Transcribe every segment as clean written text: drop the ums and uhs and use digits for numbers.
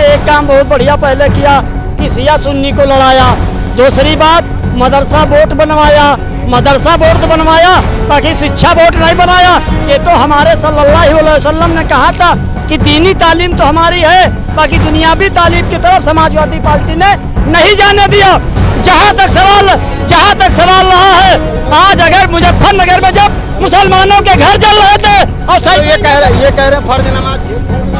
एक काम बहुत बढ़िया पहले किया कि सिया सुन्नी को लड़ाया। दूसरी बात मदरसा बोर्ड बनवाया, मदरसा बोर्ड बनवाया, बाकी शिक्षा बोर्ड नहीं बनाया। ये तो हमारे सल्लल्लाहु अलैहि वसल्लम ने कहा था कि दीनी तालीम तो हमारी है, बाकी दुनियावी तालीम की तरफ समाजवादी पार्टी ने नहीं जाने दिया। जहाँ तक सवाल रहा है, आज अगर मुजफ्फरनगर में जब मुसलमानों के घर जल रहे थे और तो ये कह रहे फर्ज नमाज,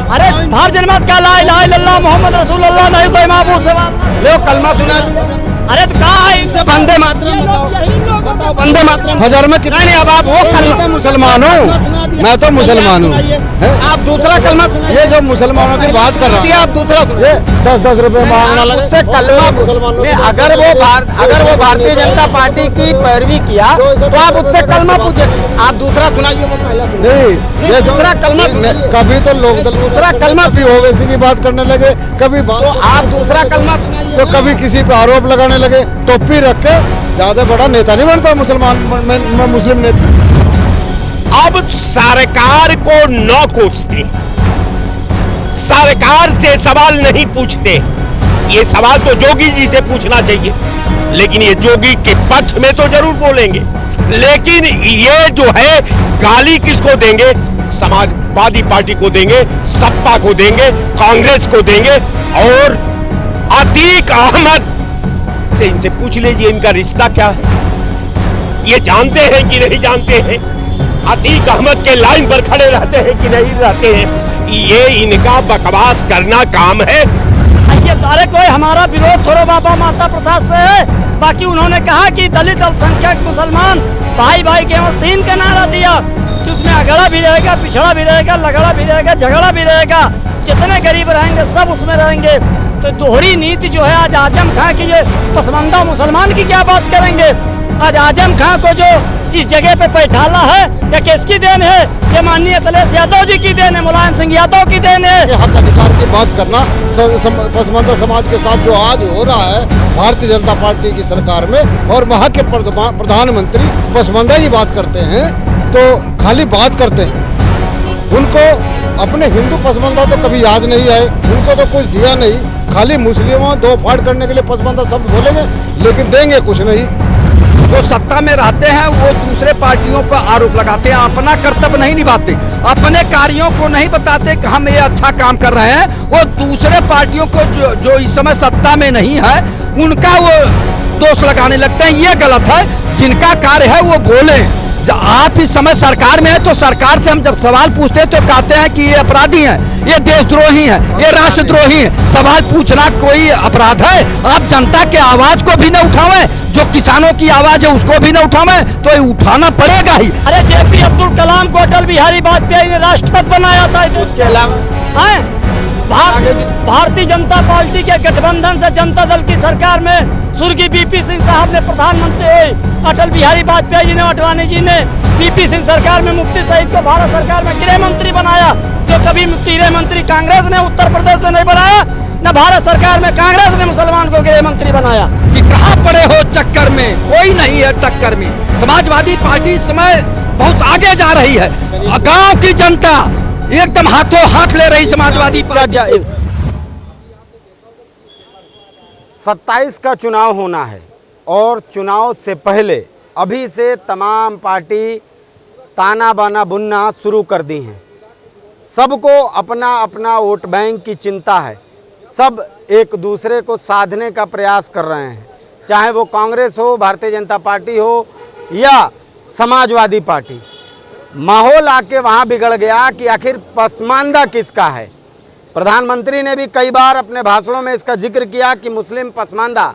अरे फर्ज नमाज का ला इलाहा इल्लल्लाह मोहम्मद रसूलुल्लाह नहीं कोई महबूब सवाल। लोग कलमा सुना दी। अरे तो कहा है वंदे मातरम बताओ, वंदे मातरम फजर में कितना नहीं। अब आप वो कलमा मुसलमान हो, मैं तो मुसलमान हूँ, आप दूसरा कलमा। ये जो मुसलमानों की बात कर रहा है, आप दूसरा 10-10 रुपए मांगना लगे उससे कलमा मुसलमानों। अगर वो भारतीय जनता पार्टी की पैरवी किया तो आप उससे कलमा पूछे। आप दूसरा सुनाइए, वो पहला नहीं, ये दूसरा कलमा। कभी तो लोग दूसरा कलमा भी ओवैसी की बात करने लगे, कभी आप दूसरा कलमा तो कभी किसी पे आरोप लगाने लगे। टोपी रख के ज्यादा बड़ा नेता नहीं बनता मुसलमान मैं मुस्लिम नेता। अब सरकार को न कोसते, सरकार से सवाल नहीं पूछते। ये सवाल तो जोगी जी से पूछना चाहिए, लेकिन ये जोगी के पक्ष में तो जरूर बोलेंगे। लेकिन ये जो है गाली किसको देंगे? समाजवादी पार्टी को देंगे, सपा को देंगे, कांग्रेस को देंगे और अतीक अहमद से इनसे पूछ लीजिए इनका रिश्ता क्या है, ये जानते हैं कि नहीं जानते हैं? अतीक अहमद के लाइन पर खड़े रहते हैं कि नहीं रहते हैं? ये इनका बकवास करना काम है। अरे कोई हमारा विरोध थोड़ा बाबा माता प्रसाद से है। बाकी उन्होंने कहा कि दलित अल्पसंख्यक मुसलमान भाई भाई केवल 3 का नारा दिया कि उसमें अगड़ा भी रहेगा, पिछड़ा भी रहेगा, लगड़ा भी रहेगा, झगड़ा भी रहेगा। जितने गरीब रहेंगे सब उसमें रहेंगे। तो दोहरी नीति जो है, आज आजम खां की ये पसमानदा मुसलमान की क्या बात करेंगे? आज आजम खां को जो इस जगह पे बैठाला है, ये किसकी देन है? ये माननीय अखिलेश यादव जी की देन है, मुलायम सिंह यादव की देन है। हक अधिकार की बात करना पसमानदा समाज के साथ जो आज हो रहा है भारतीय जनता पार्टी की सरकार में, और वहाँ के प्रधानमंत्री पसमानदा की बात करते हैं तो खाली बात करते हैं। उनको अपने हिंदू पसमानदा तो कभी याद नहीं आए, उनको तो कुछ दिया नहीं। खाली मुस्लिमों दो फाड़ करने के लिए पसमानदा शब्द बोलेंगे, लेकिन देंगे कुछ नहीं। जो सत्ता में रहते हैं वो दूसरे पार्टियों पर आरोप लगाते हैं, अपना कर्तव्य नहीं निभाते, अपने कार्यों को नहीं बताते कि हम ये अच्छा काम कर रहे हैं। वो दूसरे पार्टियों को जो इस समय सत्ता में नहीं है उनका वो दोष लगाने लगते हैं। ये गलत है। जिनका कार्य है वो बोले। आप इस समय सरकार में है तो सरकार से हम जब सवाल पूछते हैं तो कहते हैं कि ये अपराधी हैं, ये देशद्रोही हैं, ये राष्ट्रद्रोही हैं। सवाल पूछना कोई अपराध है? आप जनता के आवाज को भी न उठावें, जो किसानों की आवाज है उसको भी न उठावें, तो ये उठाना पड़ेगा ही। अरे जेपी अब्दुल कलाम को अटल बिहारी वाजपेयी ने राष्ट्रपति बनाया था। उसके अलावा भारतीय जनता पार्टी के गठबंधन से जनता दल की सरकार में स्वर्गीय बीपी सिंह साहब ने प्रधानमंत्री हुए, अटल बिहारी वाजपेयी जी ने, अडवाणी जी ने बीपी सिंह सरकार में मुफ्ती सईद को भारत सरकार में गृह मंत्री बनाया, जो कभी गृह मंत्री कांग्रेस ने उत्तर प्रदेश में नहीं बनाया, न भारत सरकार में कांग्रेस ने मुसलमान को गृह मंत्री बनाया। कि कहाँ पड़े हो चक्कर में, कोई नहीं है टक्कर में। समाजवादी पार्टी इस समय बहुत आगे जा रही है। गाँव की जनता एकदम हाथों हाथ ले रही समाजवादी पार्टी। 27 का चुनाव होना है और चुनाव से पहले अभी से तमाम पार्टी ताना बाना बुनना शुरू कर दी हैं। सबको अपना अपना वोट बैंक की चिंता है। सब एक दूसरे को साधने का प्रयास कर रहे हैं, चाहे वो कांग्रेस हो, भारतीय जनता पार्टी हो या समाजवादी पार्टी। माहौल आके वहाँ बिगड़ गया कि आखिर पसमानदा किसका है। प्रधानमंत्री ने भी कई बार अपने भाषणों में इसका जिक्र किया कि मुस्लिम पसमानदा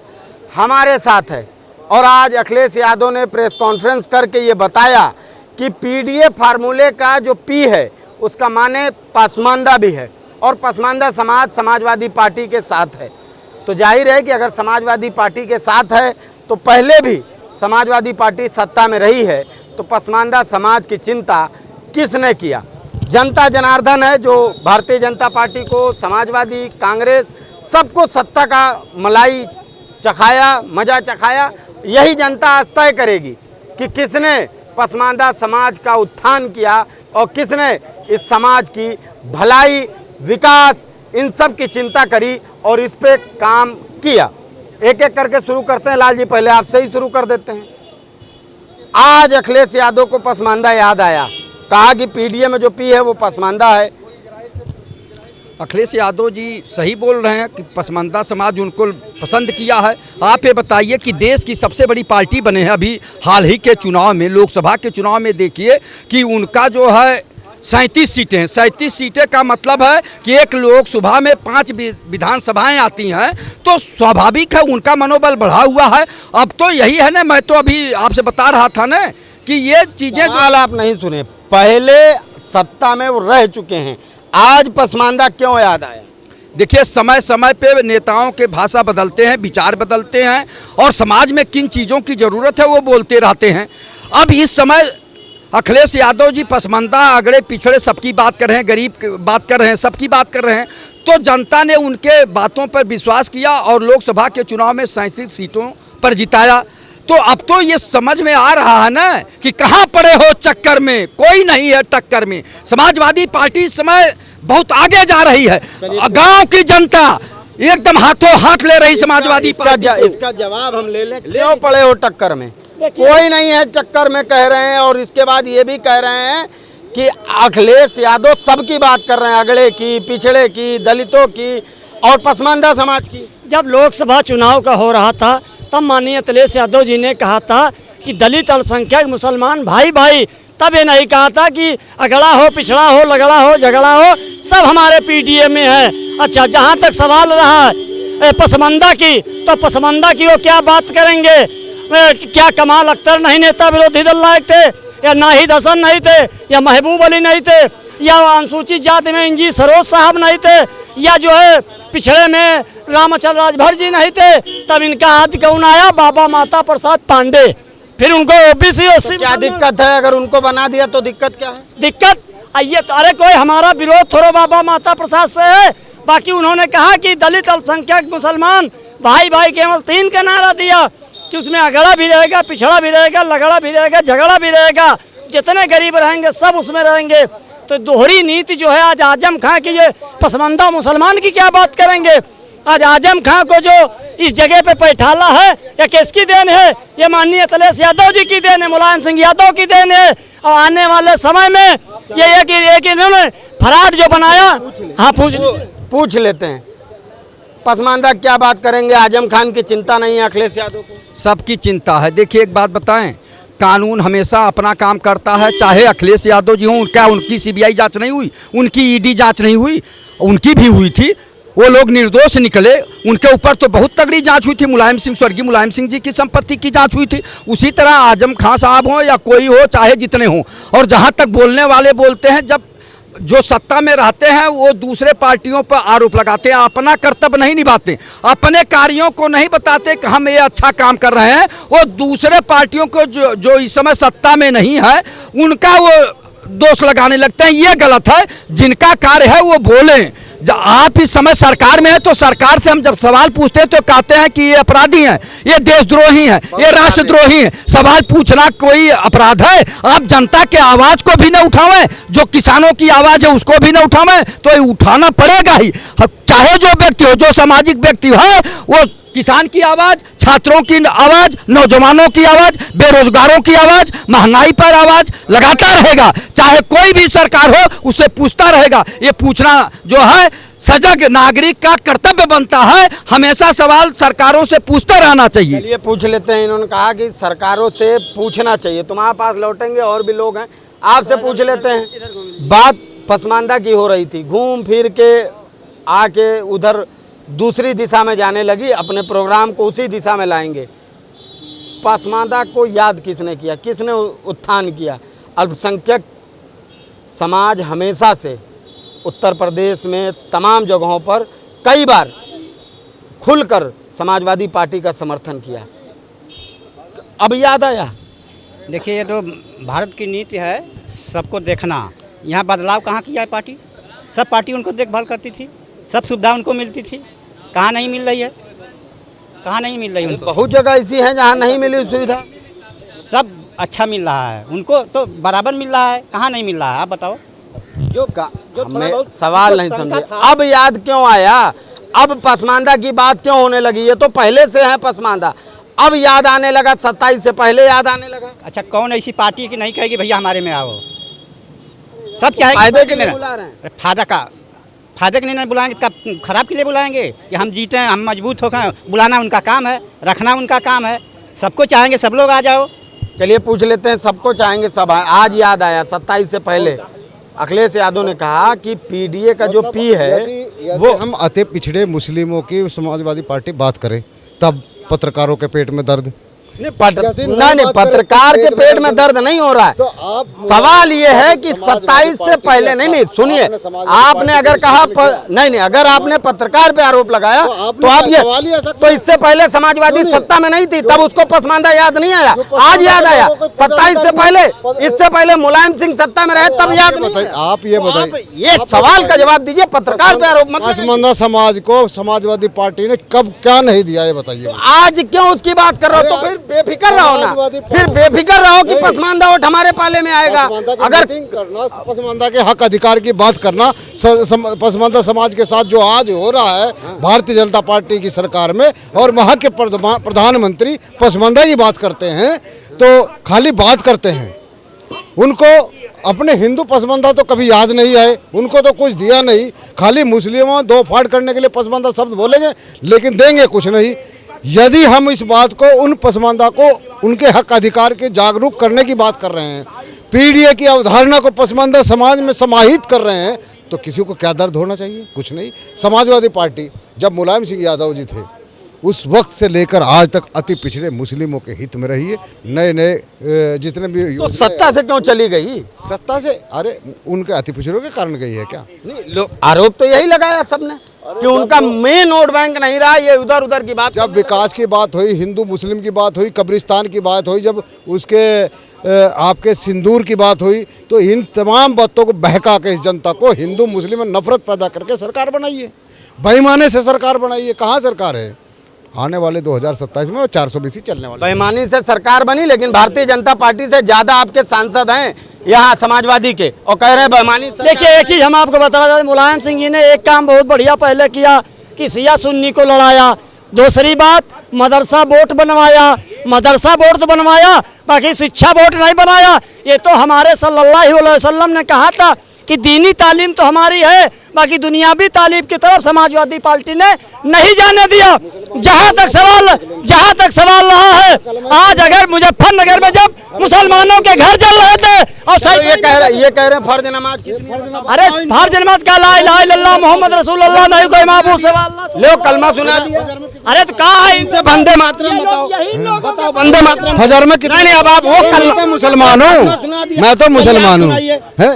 हमारे साथ है, और आज अखिलेश यादव ने प्रेस कॉन्फ्रेंस करके ये बताया कि पीडीए फार्मूले का जो पी है उसका माने पसमानदा भी है, और पसमानदा समाज समाजवादी पार्टी के साथ है। तो जाहिर है कि अगर समाजवादी पार्टी के साथ है तो पहले भी समाजवादी पार्टी सत्ता में रही है, तो पसमानदा समाज की चिंता किसने किया? जनता जनार्दन है, जो भारतीय जनता पार्टी को, समाजवादी, कांग्रेस सबको सत्ता का मलाई चखाया, मजा चखाया। यही जनता आज तय करेगी कि किसने पसमानदा समाज का उत्थान किया और किसने इस समाज की भलाई, विकास इन सब की चिंता करी और इस पे काम किया। एक एक करके शुरू करते हैं। लाल जी, पहले आपसे ही शुरू कर देते हैं। आज अखिलेश यादव को पसमानदा याद आया, कहा कि पीडीए में जो पी है वो पसमानदा है। अखिलेश यादव जी सही बोल रहे हैं कि पसमानदा समाज उनको पसंद किया है। आप ये बताइए कि देश की सबसे बड़ी पार्टी बने हैं अभी हाल ही के चुनाव में, लोकसभा के चुनाव में देखिए कि उनका जो है 37 सीटें हैं। 37 सीटें का मतलब है कि एक लोकसभा में 5 विधानसभाएं आती हैं, तो स्वाभाविक है उनका मनोबल बढ़ा हुआ है। अब तो यही है ना, मैं तो अभी आपसे बता रहा था ना कि ये चीज़ें सवाल आप नहीं सुने, पहले सत्ता में वो रह चुके हैं, आज पसमानदा क्यों याद आया? देखिए, समय समय पे नेताओं के भाषा बदलते हैं, विचार बदलते हैं और समाज में किन चीज़ों की ज़रूरत है वो बोलते रहते हैं। अब इस समय अखिलेश यादव जी पसमानदा, अगड़े पिछड़े सबकी बात कर रहे हैं, गरीब की बात कर रहे हैं, सबकी बात कर रहे हैं, तो जनता ने उनके बातों पर विश्वास किया और लोकसभा के चुनाव में 37 सीटों पर जिताया। तो अब तो ये समझ में आ रहा है ना कि कहाँ पड़े हो चक्कर में, कोई नहीं है टक्कर में। समाजवादी पार्टी इस समय बहुत आगे जा रही है। गांव की जनता एकदम हाथों हाथ ले रही समाजवादी पार्टी। इसका जवाब हम ले लें, क्यों पड़े हो टक्कर में? कोई नहीं है टक्कर में कह रहे हैं। और इसके बाद ये भी कह रहे हैं कि अखिलेश यादव सबकी बात कर रहे हैं, अगड़े की, पिछड़े की, दलितों की और पसमानदा समाज की। जब लोकसभा चुनाव का हो रहा था तब माननीय अखिलेश यादव जी ने कहा था कि दलित अल्पसंख्यक मुसलमान भाई भाई, तब ये नहीं कहा था कि अगड़ा हो, पिछड़ा हो, लगड़ा हो, झगड़ा हो, सब हमारे पीडीए में है। अच्छा, जहाँ तक सवाल रहा पसमानदा की, तो पसमानदा की वो क्या बात करेंगे? क्या कमाल अख्तर नहीं नेता विरोधी दल लायक थे, या नाहिद हसन नहीं थे, या महबूब अली नहीं थे, या अनुसूचित जाति में इंजी सरोज साहब नहीं थे, या जो है पिछड़े में रामचंद्र राजभर जी नहीं थे। तब इनका हाथ कौन आया? बाबा माता प्रसाद पांडे। फिर उनको ओबीसी एससी। क्या दिक्कत है? अगर उनको बना दिया तो दिक्कत क्या है? दिक्कत आइए तो, अरे कोई हमारा विरोध थोड़ा बाबा माता प्रसाद से है। बाकी उन्होंने कहा कि दलित अल्पसंख्यक मुसलमान भाई भाई केवल 3 का नारा दिया कि उसमें अगड़ा भी रहेगा, पिछड़ा भी रहेगा, लगड़ा भी रहेगा, झगड़ा भी रहेगा, जितने गरीब रहेंगे सब उसमें रहेंगे। तो दोहरी नीति जो है, आज आजम खां की ये पसमानदा मुसलमान की क्या बात करेंगे? आज आजम खां को जो इस जगह पे बैठाला है, या किसकी देन है? ये माननीय अखिलेश यादव जी की देन है, मुलायम सिंह यादव की देन है। और आने वाले समय में ये एक इन्होंने फराड जो बनाया, हाँ पूछ लेते हैं, पसमानदा क्या बात करेंगे? आजम खान की चिंता नहीं है अखिलेश यादव को? सबकी चिंता है। देखिए, एक बात बताएं, कानून हमेशा अपना काम करता है, चाहे अखिलेश यादव जी हों। क्या उनकी सीबीआई जांच नहीं हुई? उनकी ईडी जांच नहीं हुई? उनकी भी हुई थी, वो लोग निर्दोष निकले। उनके ऊपर तो बहुत तगड़ी जांच हुई थी। मुलायम सिंह, स्वर्गीय मुलायम सिंह जी की संपत्ति की जांच हुई थी। उसी तरह आजम खां साहब हों या कोई हो, चाहे जितने हों। और जहाँ तक बोलने वाले बोलते हैं, जब जो सत्ता में रहते हैं वो दूसरे पार्टियों पर आरोप लगाते हैं, अपना कर्तव्य नहीं निभाते, अपने कार्यों को नहीं बताते कि हम ये अच्छा काम कर रहे हैं। वो दूसरे पार्टियों को जो इस समय सत्ता में नहीं है उनका वो दोष लगाने लगते हैं। ये गलत है। जिनका कार्य है वो बोलें। आप इस समय सरकार में है तो सरकार से हम जब सवाल पूछते हैं तो कहते हैं कि ये अपराधी हैं, ये देशद्रोही हैं, ये राष्ट्रद्रोही हैं। सवाल पूछना कोई अपराध है? आप जनता के आवाज को भी न उठावें, जो किसानों की आवाज है उसको भी न उठावें, तो ये उठाना पड़ेगा ही। चाहे जो व्यक्ति हो, जो सामाजिक व्यक्ति है, वो किसान की आवाज, छात्रों की आवाज, नौजवानों की आवाज, बेरोजगारों की आवाज, महंगाई पर आवाज लगाता रहेगा। चाहे कोई भी सरकार हो, उससे पूछता रहेगा। ये पूछना जो है सजग नागरिक का कर्तव्य बनता है। हमेशा सवाल सरकारों से पूछता रहना चाहिए। चलिए पूछ लेते हैं। इन्होंने कहा कि सरकारों से पूछना चाहिए। तुम्हारे पास लौटेंगे, और भी लोग हैं, आपसे पूछ लेते हैं। बात पसमानदा की हो रही थी, घूम फिर के आके उधर दूसरी दिशा में जाने लगी। अपने प्रोग्राम को उसी दिशा में लाएंगे। पसमानदा को याद किसने किया, किसने उत्थान किया? अल्पसंख्यक समाज हमेशा से उत्तर प्रदेश में तमाम जगहों पर कई बार खुलकर समाजवादी पार्टी का समर्थन किया। अब याद आया? देखिए, ये तो भारत की नीति है, सबको देखना। यहाँ बदलाव कहाँ किया है पार्टी? सब पार्टी उनको देखभाल करती थी, सब सुविधा उनको मिलती थी। कहाँ नहीं मिल रही है? कहाँ नहीं मिल रही उनको? बहुत जगह ऐसी हैं जहाँ नहीं मिली सुविधा। सब अच्छा मिल रहा है उनको, तो बराबर मिल रहा है। कहाँ नहीं मिल रहा है आप बताओ? जो हमें सवाल नहीं समझे, अब याद क्यों आया? अब पसमानदा की बात क्यों होने लगी? ये तो पहले से है पसमानदा, अब याद आने लगा, 27 से पहले याद आने लगा। अच्छा, कौन ऐसी पार्टी की नहीं कहेगी भैया हमारे में आओ? सब चाहेंगे फायदे के लिए बुला रहे हैं। फायदे के लिए नहीं बुलाएंगे, कब खराब के लिए बुलाएंगे? कि हम जीते हैं, हम मजबूत होकर, बुलाना उनका काम है, रखना उनका काम है। सबको चाहेंगे सब लोग आ जाओ। चलिए पूछ लेते हैं, सबको चाहेंगे सब आए। आज याद आया 27 से पहले अखिलेश यादव ने कहा कि पीडीए का जो पी है वो हम अति पिछड़े मुस्लिमों की समाजवादी पार्टी बात करे तब पत्रकारों के पेट में दर्द। नहीं, पत्रकार के पेट में दर्द नहीं हो रहा है। तो आप सवाल ये है कि 27 से पहले नहीं सुनिए, आपने अगर कहा नहीं, अगर आपने पत्रकार पे आरोप लगाया तो आप ये, तो इससे पहले समाजवादी सत्ता में नहीं थी, तब उसको पसमानदा याद नहीं आया, आज याद आया। 27 से पहले, इससे पहले मुलायम सिंह सत्ता में रहे तब याद नहीं। आप ये बताइए, ये सवाल का जवाब दीजिए, पत्रकार पे आरोप मत। पसमानदा समाज को समाजवादी पार्टी ने कब क्या नहीं दिया, ये बताइए। आज क्यों उसकी बात कर रहे हो? तो फिर बेफिक्र रहो ना, फिर बेफिक्र रहो कि पसमानदा वोट हमारे पाले में आएगा। अगर करना, पसमानदा के हक अधिकार की बात करना, पसमानदा समाज के साथ जो आज हो रहा है भारतीय जनता पार्टी की सरकार में, और वहाँ के प्रधानमंत्री पसमानदा की बात करते हैं, तो खाली बात करते हैं। उनको अपने हिंदू पसमानदा तो कभी याद नहीं आए, उनको तो कुछ दिया नहीं, खाली मुस्लिमों दो फाड़ करने के लिए पसमानदा शब्द बोलेंगे, लेकिन देंगे कुछ नहीं। यदि हम इस बात को, उन पसमानदा को उनके हक अधिकार के जागरूक करने की बात कर रहे हैं, पीडीए की अवधारणा को पसमानदा समाज में समाहित कर रहे हैं, तो किसी को क्या दर्द होना चाहिए? कुछ नहीं। समाजवादी पार्टी जब मुलायम सिंह यादव जी थे उस वक्त से लेकर आज तक अति पिछड़े मुस्लिमों के हित में रही है। नए नए जितने भी तो सत्ता से क्यों चली गई? सत्ता से, अरे उनके अति पिछड़ों के कारण गई है क्या? नहीं, आरोप तो यही लगाया सबने कि उनका मेन वोट बैंक नहीं रहा, ये उधर उधर की बात। जब विकास की बात हुई, हिंदू मुस्लिम की बात हुई, कब्रिस्तान की बात हुई, जब उसके आपके सिंदूर की बात हुई, तो इन तमाम बातों को बहका के इस जनता को हिंदू मुस्लिम में नफरत पैदा करके सरकार बनाई है, बेईमानी से सरकार बनाई है। कहाँ सरकार है? आने वाले 2027 में 420 ही चलने वाले। बेईमानी से सरकार बनी, लेकिन भारतीय जनता पार्टी से ज्यादा आपके सांसद हैं यहाँ समाजवादी के, और कह रहे हैं बेईमानी। देखिए एक चीज हम आपको बता रहे, मुलायम सिंह जी ने एक काम बहुत बढ़िया पहले किया कि सिया सुन्नी को लड़ाया। दूसरी बात, मदरसा बोर्ड बनवाया, मदरसा बोर्ड तो बनवाया, बाकी शिक्षा बोर्ड नहीं बनाया। ये तो हमारे सल्लल्लाहु अलैहि वसल्लम ने कहा था कि दीनी तालीम तो हमारी है, बाकी दुनियावी तालीम की तरफ समाजवादी पार्टी ने नहीं जाने दिया। जहाँ तक सवाल रहा है, आज अगर मुजफ्फरनगर में जब मुसलमानों के घर जल रहे थे और ये कह रहे हैं फर्ज नमाज की, अरे फर्ज नमाज का ला इलाहा इल्लल्लाह मोहम्मद रसूलुल्लाह नहीं कोई माबूद से लो कलमा सुना दिया। अरे तो कहा है इनसे वंदे मातरम बताओ, वंदे मातरम फजर में कितने? नहीं, अब आप वो कलमा मुसलमान हूँ, मैं तो मुसलमान हूँ।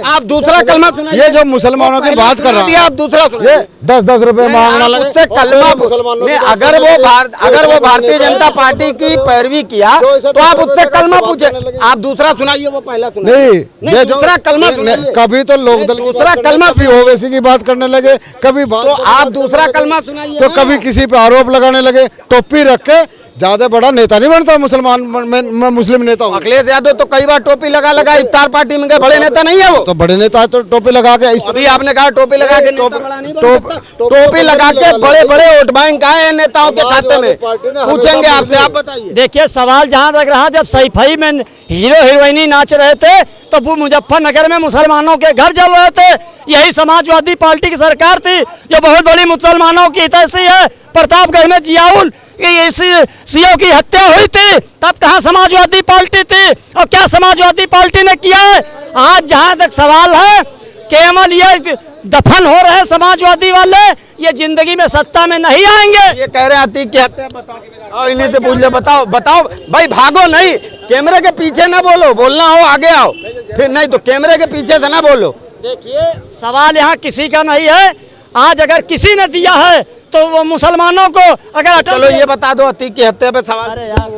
आप दूसरा कलमा सुनाइए। ये जो मुसलमानों की बात कर रहा है, आप दूसरा ये 10-10 रुपए मांगना लगे, उससे कलमा मुसलमानों ने अगर वो भारतीय जनता पार्टी की पैरवी किया तो आप उससे कलमा पूछे। आप दूसरा सुनाइए, वो पहला सुनाइए। नहीं, ये दूसरा कलमा सुनाइए। कभी तो लोकदल दूसरा कलमा भी ओवैसी की बात करने लगे, कभी तो आप दूसरा कलमा सुनाइए। तो कभी किसी पे आरोप लगाने लगे। टोपी रख के ज्यादा बड़ा नेता नहीं बनता मुसलमान, मैं मुस्लिम नेता हूँ। अखिलेश यादव तो कई बार टोपी लगा इफ्तार पार्टी में गए, बड़े नेता नहीं है वो। तो बड़े नेता है तो टोपी लगा के, अभी आपने कहा टोपी लगा के टोपी लगा के बड़े बड़े वोट बैंक आए नेताओं के खाते में। पूछेंगे आपसे, आप बताइए। देखिए सवाल जहाँ तक रहा, जब सैफई में हीरो हीरोइनी नाच रहे थे तो वो मुजफ्फरनगर में मुसलमानों के घर जल रहे थे। यही समाजवादी पार्टी की सरकार थी जो बहुत बड़ी मुसलमानों की हितैषी है। प्रतापगढ़ में जियाउल सीओ की हत्या हुई थी, तब कहाँ समाजवादी पार्टी थी? और क्या समाजवादी पार्टी ने किया है? आज जहाँ तक सवाल है, केवल ये दफन हो रहे समाजवादी वाले, ये जिंदगी में सत्ता में नहीं आएंगे। ये कह रहे हैं अतीक की हत्या, बताओ इन्हीं से पूछ ले। बताओ भाई, भागो नहीं, कैमरे के पीछे ना बोलो, बोलना हो आगे आओ, फिर नहीं तो कैमरे के पीछे से ना बोलो। देखिए सवाल यहाँ किसी का नहीं है। आज अगर किसी ने दिया है तो वो मुसलमानों को अगर चलो ये बता दो, अतीक की हत्या पे सवाल। अरे यार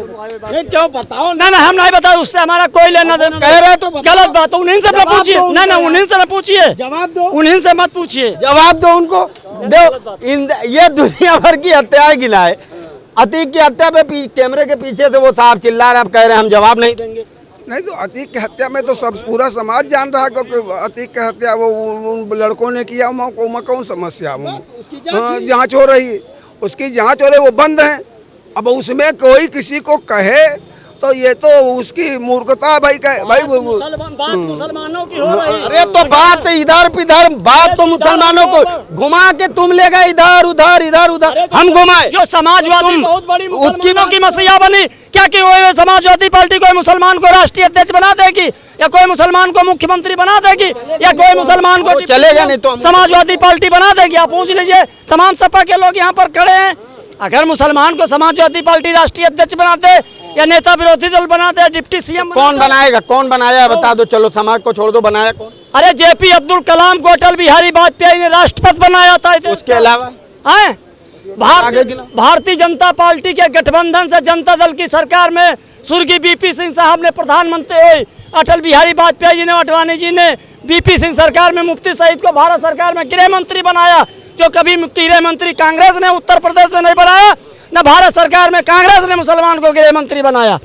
नहीं क्यों बताओ ना, हम नहीं बता, उससे हमारा कोई लेना देना। कह रहे तो गलत बात, उन्हीं से न पूछिए। ना उन्हीं से न पूछिए, जवाब दो, उन्हीं से मत पूछिए, जवाब दो उनको। दो ये दुनिया भर की हत्याएं गिनाए, अतीक की हत्या पे कैमरे के पीछे से वो साहब चिल्ला रहे, आप कह रहे हैं हम जवाब नहीं देंगे। नहीं तो अतीक की हत्या में तो सब पूरा समाज जान रहा है, क्योंकि अतीक की हत्या वो उन लड़कों ने किया, वो कौन समस्या, वो जांच हो रही है, उसकी जांच हो रही है, वो बंद है। अब उसमें कोई किसी को कहे तो ये तो उसकी मूर्खता भाई भाई बात मुसलमानों की हो रही है। अरे तो बात इधर पिधर, बात तो मुसलमानों को घुमा के तुम ले गए इधर उधर इधर उधर, हम घुमाए। जो समाजवादी बहुत बड़ी मुसलमानों की मसीहा बनी, क्या कि वो समाजवादी पार्टी कोई मुसलमान को राष्ट्रीय अध्यक्ष बना देगी, या कोई मुसलमान को मुख्यमंत्री बना देगी, या कोई मुसलमान को चलेगा नहीं तो समाजवादी पार्टी बना देगी। आप पूछ लीजिए, तमाम सपा के लोग यहाँ पर खड़े हैं। अगर मुसलमान को समाजवादी पार्टी राष्ट्रीय अध्यक्ष बनाते या नेता विरोधी दल बनाते, डिप्टी सीएम कौन बनाएगा, कौन बनाया बता दो। चलो समाज को छोड़ दो, बनाया कौन? अरे जेपी अब्दुल कलाम को अटल बिहारी वाजपेयी ने राष्ट्रपति बनाया था। उसके अलावा हैं भारतीय जनता पार्टी के गठबंधन से जनता दल की सरकार में स्वर्गीय बीपी सिंह साहब ने प्रधानमंत्री हुए, अटल बिहारी वाजपेयी जी ने, अडवाणी जी ने बीपी सिंह सरकार में मुफ्ती सईद को भारत सरकार में गृह मंत्री बनाया, जो कभी गृह मंत्री कांग्रेस ने उत्तर प्रदेश में नहीं बनाया, न भारत सरकार में कांग्रेस ने मुसलमान को गृह मंत्री बनाया।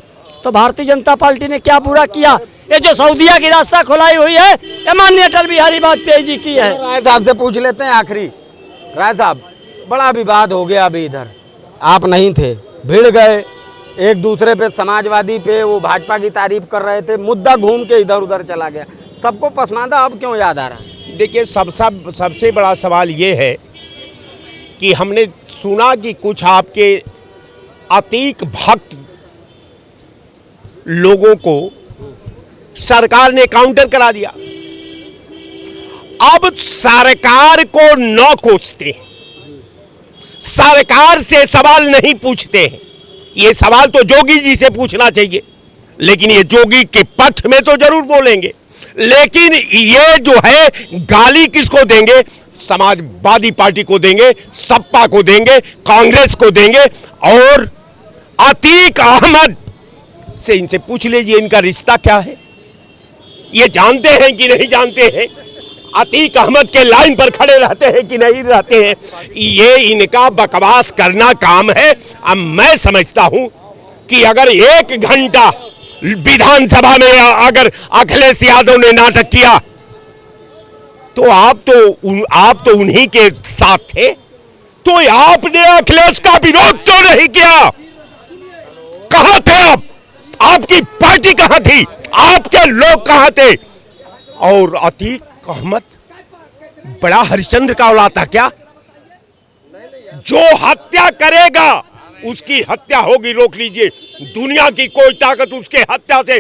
तो भारतीय जनता पार्टी ने क्या बुरा किया? ये जो सऊदिया की रास्ता खुलाई हुई है, ये माननीय अटल बिहारी वाजपेयी जी की है। राय साहब से पूछ लेते हैं आखिरी। राय साहब, बड़ा विवाद हो गया अभी इधर, आप नहीं थे, भिड़ गए एक दूसरे पे, समाजवादी पे, वो भाजपा की तारीफ कर रहे थे, मुद्दा घूम के इधर उधर चला गया, सबको पसमानदा अब क्यों याद आ रहा है? देखिए, सबसे बड़ा सवाल ये है कि हमने सुना कि कुछ आपके अतीक भक्त लोगों को सरकार ने काउंटर करा दिया। अब सरकार को न कोसते, सरकार से सवाल नहीं पूछते हैं। ये सवाल तो जोगी जी से पूछना चाहिए, लेकिन ये जोगी के पक्ष में तो जरूर बोलेंगे, लेकिन ये जो है गाली किसको देंगे? समाजवादी पार्टी को देंगे, सपा को देंगे, कांग्रेस को देंगे। और अतीक अहमद से इनसे पूछ लीजिए, इनका रिश्ता क्या है? ये जानते हैं कि नहीं जानते हैं? अतीक अहमद के लाइन पर खड़े रहते हैं कि नहीं रहते हैं? ये इनका बकवास करना काम है। अब मैं समझता हूं कि अगर 1 घंटा विधानसभा में अगर अखिलेश यादव ने नाटक किया तो आप तो उन्हीं के साथ थे, तो आपने अखिलेश का विरोध क्यों नहीं किया? कहां थे आप? आपकी पार्टी कहां थी? आपके लोग कहां थे? और अतीक अहमद बड़ा हरिश्चंद्र का औलाद था क्या? जो हत्या करेगा उसकी हत्या होगी, रोक लीजिए। दुनिया की कोई ताकत उसके हत्या से,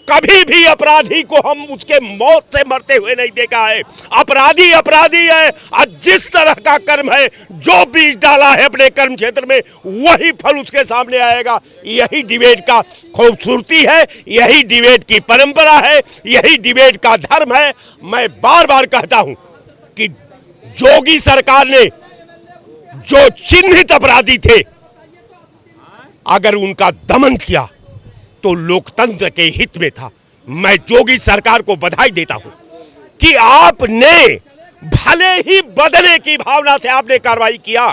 कभी भी अपराधी को हम उसके मौत से मरते हुए नहीं देखा है। अपराधी अपराधी है, और जिस तरह का कर्म है, जो बीज डाला है अपने कर्म क्षेत्र में, वही फल उसके सामने आएगा। यही डिबेट का खूबसूरती है, यही डिबेट की परंपरा है, यही डिबेट का धर्म है। मैं बार बार कहता हूं कि जोगी सरकार ने जो चिन्हित अपराधी थे, अगर उनका दमन किया तो लोकतंत्र के हित में था। मैं जोगी सरकार को बधाई देता हूं कि आपने भले ही बदले की भावना से आपने कार्रवाई किया,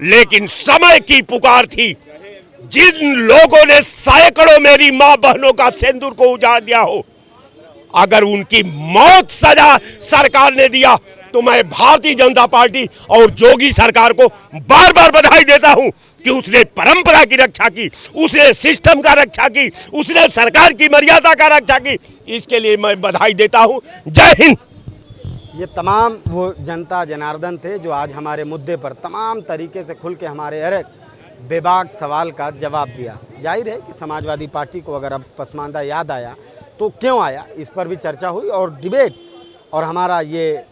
लेकिन समय की पुकार थी। जिन लोगों ने सैकड़ों मेरी मां बहनों का सिंदूर को उजाड़ दिया हो, अगर उनकी मौत सजा सरकार ने दिया, तो मैं भारतीय जनता पार्टी और जोगी सरकार को बार बार बधाई देता हूं कि उसने परंपरा की रक्षा की, उसने सिस्टम का रक्षा की, उसने सरकार की मर्यादा का रक्षा की। इसके लिए मैं बधाई देता हूं। जय हिंद। ये तमाम वो जनता जनार्दन थे जो आज हमारे मुद्दे पर तमाम तरीके से खुल के हमारे हर एक बेबाक सवाल का जवाब दिया। जाहिर है कि समाजवादी पार्टी को अगर अब पसमानदा याद आया तो क्यों आया, इस पर भी चर्चा हुई और डिबेट और हमारा ये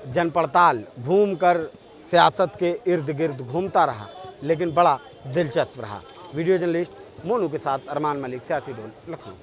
जन पड़ताल घूम कर सियासत के इर्द गिर्द घूमता रहा, लेकिन बड़ा दिलचस्प रहा। वीडियो जर्नलिस्ट मोनू के साथ अरमान मलिक, सियासी ढोल, लखनऊ।